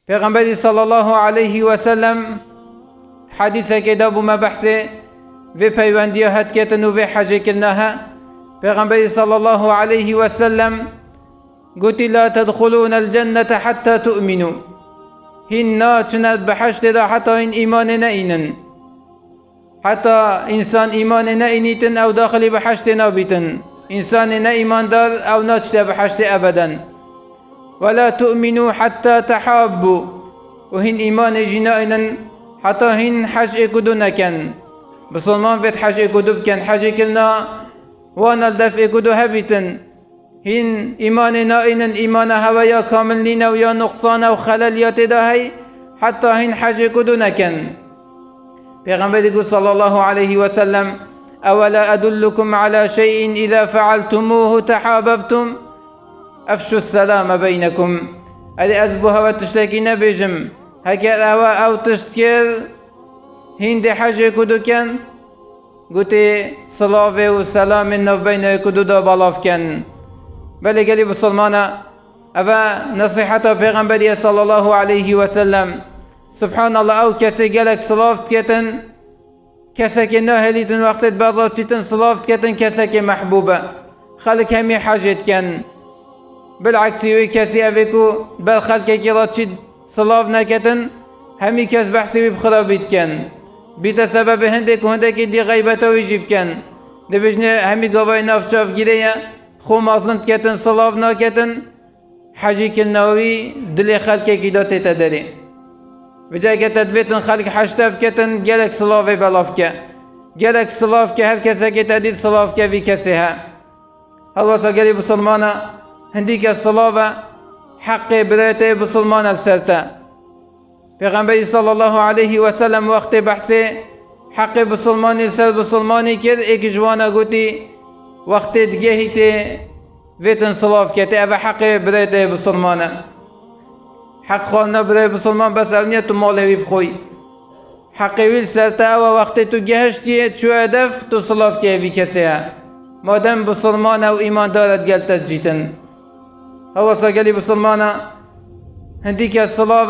پیغمبری صلی الله علیه و سلم حدیثه که دابو ما بحثه و پیوندی هد کتن و حج کردنها. پیغمبری صلی الله علیه و سلم قلت لا تدخلون الجنة حتى تؤمنوا، هن ناچند بحشت دا حتى هن ایمان نئینن، حتى انسان ایمان نئینیتن او داخل بحشت نابیتن، انسان نه ایمان دار او ناچت بحشت ابدا. ولا تؤمنوا حتى تحابوا، وهن ایمان جنائنن حتى هن حج اكدو نكن. بسلمان فيت حج اكدو بكن حج كلنا وانا الدف اكدو هبتن، هن ایمان نائنن ایمان هویا كامل لنا ويا نقصان و خلل يتداهي حتى هن حج اكدو نكن. پیغمبر يقول صلى الله عليه وسلم أولا أدلكم على شيء إذا فعلتموه تحاببتم أفشوا السلام بينكم. أدي أذبوها وتشتكي نبيجم هكذا أو تشتكر هند حاجة كدو كان قلت صلاة والسلام النف بين كدو دو بلاف كان. بل قالي بسلمانا أفا نصيحة پیغمبر صلى الله عليه وسلم سبحان الله أو كسي قالك صلاة كتن كسك ناهليتن وقت بعض تشتن صلاة كتن كسك محبوبة خلق همي حاجة كان. بالعكس يوي كسي أبيكو بل خلق كيرا تشد صلاة نكتن همي كس بحسي بخلا بيت كان بيت سبب هندك وهندك دي غيبته ويجيب كان دي بجنة همي قبائي نافشاف جيريا خو مازنت كتن صلاة نكتن حاجي كالنووي دلي خلق كيدا تتدري بجای که تدبیتن خلق حشتب کتن گلک صلاف بلاف که گلک صلاف که هر کسی که تدید صلاف که وی کسی ها. الله سگلی بسلمانا هندی که صلاف حق برایت بسلمان سرتا. پیغمبری صلی الله علیه و سلم وقت بحث حق بسلمانی سر بسلمانی کرد ایک جوانا گوتی وقت دگهی تی ویتن صلاف که تی او حق برایت بسلمانا. حق خالنا برای بسلمان بس اونیه تو مالوی بخوی حقی ویل سرتا و وقتی تو گهشتیه چو هدف تو صلاف که وی کسی ها مادم بسلمان او ایمان دارد گل تجیتن. هوا ساگلی بسلمان هندی که صلاف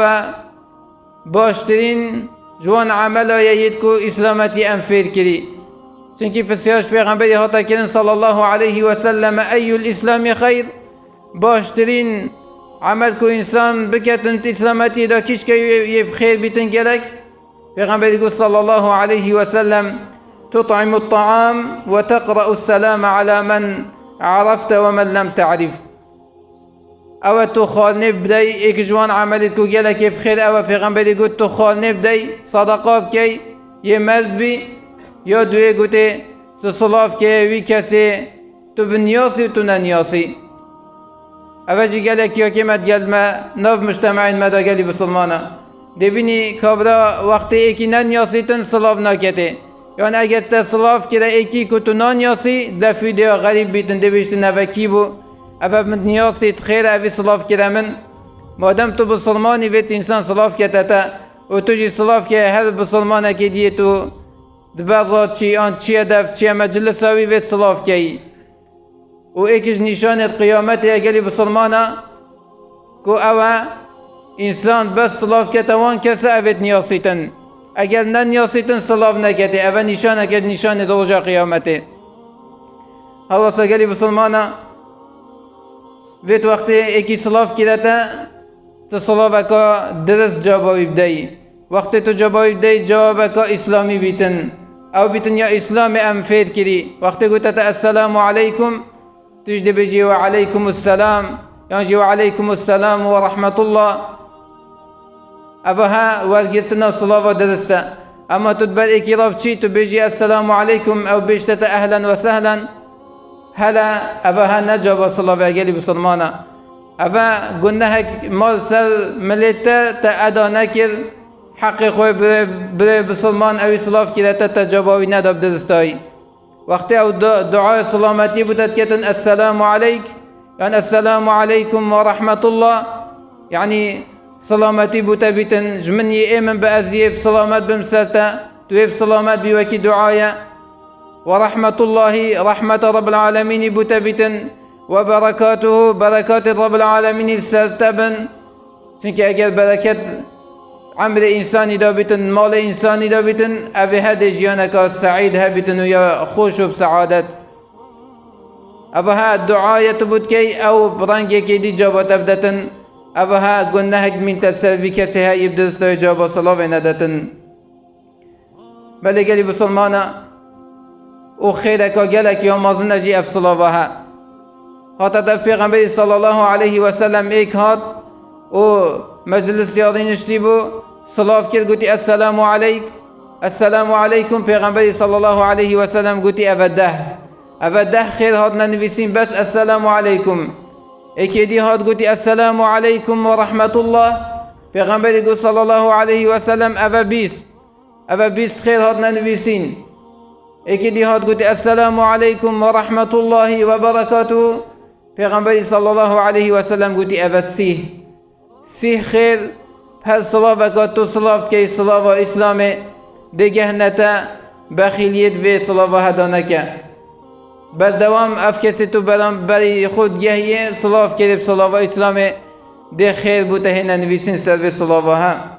باشترین جوان عمل آید کو اسلامتی انفیر کری چنکی پسیاش پیغمبری حتا کرن صلی الله علیه و سلم ای الاسلام خیر باشترین عمل کو انسان بکتن اسلامتی دا کش که یه بخیر بیتن گلک. پیغمبر يقول صلى الله عليه وسلم تطعم الطعام وتقرأ السلام على من عرفت ومن لم تعرف. او تو خال نبدأي ایک جوان عملت کو گلک بخیر او پیغمبر يقول تو خال نبدأي صدقه بکی یه مرد بی یا دوی گوته تو صلاف که وی کسی تو بنیاسی تو ننیاسی. اوجی گلک یا کمت گل ما ناف مجتمعین مدا گلی بسلمانا دبینی کابرا وقتی ایکی ننیاسیتن صلاف ناکته یعنی اگر تا صلاف کرده ایکی کتو نانیاسی دفیده غریب بیتن دبیشتن اوه کی بو اوه من نیاسیت خیر اوی صلاف کرده من مادم تو بسلمانی ویت انسان صلاف کرده تا و تو جی صلاف که هر بسلمانه که دیه تو دبازات چی آن چی هدف چی مجلس اوی ویت صلاف که و ایکش نشان قیامت اگلی بسلمانا کو اوه انسان بس صلاف کتوان کسا اوید نیاسیتن اگر نن نیاسیتن صلاف نکته اوه نشان اگر نشان درجا قیامته. الله سگلی بسلمانا وید وقتی ایکی صلاف کرده تا صلاف اکا درست جوابی بدهی وقتی تو جوابی بدهی جواب اکا اسلامی بیتن او بیتن یا اسلام انفیر کری وقتی گوتا تا السلام علیکم تجد بجي وعليكم السلام يعني وعليكم السلام ورحمة الله أبها وقلتنا الصلاة ودرستا أما تدبر إكراف شي تبجي السلام عليكم أو بيشتت أهلا وسهلا هلا أبها نجاب الصلاة قالي بسلمانا أبا قلنا مال سر مليتا تأدا نكر حقي خوي بري بسلمان أو صلاة كده تتجابوي ندب درستاي وقتی او دعای سلامتی بودد کتن السلام علیک یعنی السلام علیکم و رحمت الله یعنی سلامتی بوده بیتن جمنی ایمن به ازیب سلامت بمسرتا تویب سلامت بیوکی دعایا و رحمت الله رحمت رب العالمین بوده بیتن و برکاته برکات رب العالمین سرتبن چونکه اگر برکت عمر انسانی دا بیتن مال انسانی دا بیتن اوه هده جیانکا سعید ها بیتن و یا خوش و بسعادت اوه ها دعایت بود که او برنگی که دی جابت ابدتن اوه ها گنهک من تسروی کسی ها یبدستو جابت صلاة ندتن بله گلی بسلمانا او خیرکا گلک یا مازن نجی اف صلاة ها حتی در پیغمبر صلی الله علیه و سلم ایک هات او مجلس یادی نشتی بو صلاة کرد گوتی السلام علیک السلام علیکم پیغمبر صلی الله علیه و سلم گوتی اوده خیر هات ننویسین بس السلام علیکم ایکی دی هات گوتی السلام علیکم و رحمت الله پیغمبر گوت صلی الله علیه و سلم اوه بیست خیر هات ننویسین ایکی دی هات گوتی السلام علیکم و رحمت الله و برکاته پیغمبر صلی الله علیه و سلم گوتی اوه سی خیر هر صلاة بکات تو صلاة که صلاة و اسلام دیگه نتا بخیلیت و صلاة و هدانکه بر دوام اف کسی تو برای خود گهیه صلاة که صلاة و اسلام ده خیر بوده هنه نویسین سر و صلاة و هم